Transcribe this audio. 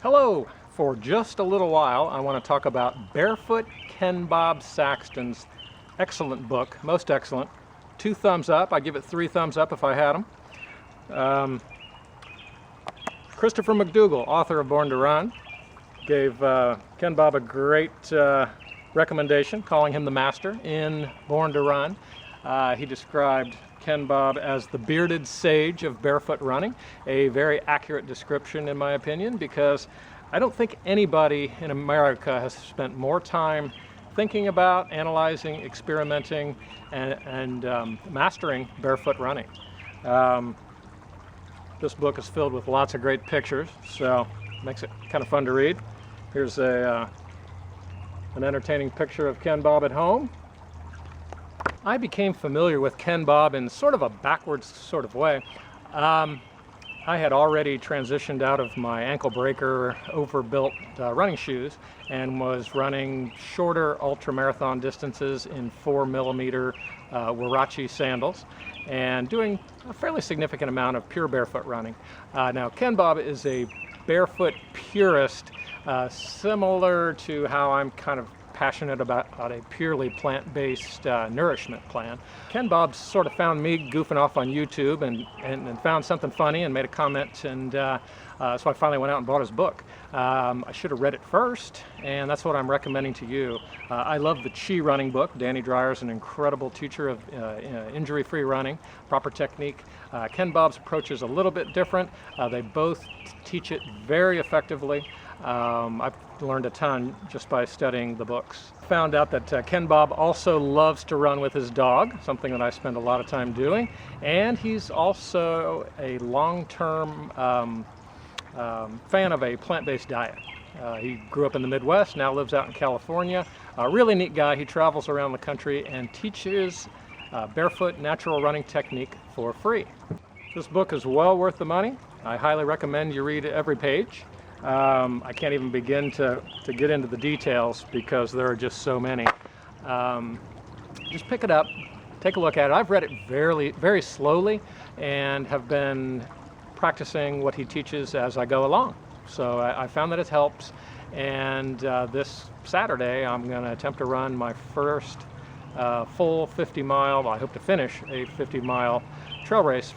Hello! For just a little while, I want to talk about Barefoot Ken Bob Saxton's excellent book, most excellent. 2 thumbs up. I'd give it 3 thumbs up if I had them. Christopher McDougall, author of Born to Run, gave Ken Bob a great recommendation, calling him the master in Born to Run. He described Ken Bob as the bearded sage of barefoot running, a very accurate description in my opinion, because I don't think anybody in America has spent more time thinking about, analyzing, experimenting, and mastering barefoot running. This book is filled with lots of great pictures, so it makes it kind of fun to read. Here's an entertaining picture of Ken Bob at home. I became familiar with Ken Bob in sort of a backwards sort of way. I had already transitioned out of my ankle breaker overbuilt running shoes and was running shorter ultramarathon distances in 4mm Warachi sandals and doing a fairly significant amount of pure barefoot running. Now Ken Bob is a barefoot purist, similar to how I'm kind of passionate about a purely plant-based nourishment plan. Ken Bob sort of found me goofing off on YouTube and found something funny and made a comment, and so I finally went out and bought his book. I should have read it first, and that's what I'm recommending to you. I love the Chi running book. Danny Dreyer's an incredible teacher of injury-free running, proper technique. Ken Bob's approach is a little bit different. They both teach it very effectively. I've learned a ton just by studying the books. Found out that Ken Bob also loves to run with his dog, something that I spend a lot of time doing, and he's also a long-term fan of a plant-based diet. He grew up in the Midwest, now lives out in California. A really neat guy. He travels around the country and teaches barefoot natural running technique for free. This book is well worth the money. I highly recommend you read every page. I can't even begin to get into the details because there are just so many. Just pick it up, take a look at it. I've read it very slowly and have been practicing what he teaches as I go along. So I found that it helps, and this Saturday I'm going to attempt to run my first full 50-mile, I hope to finish a 50-mile trail race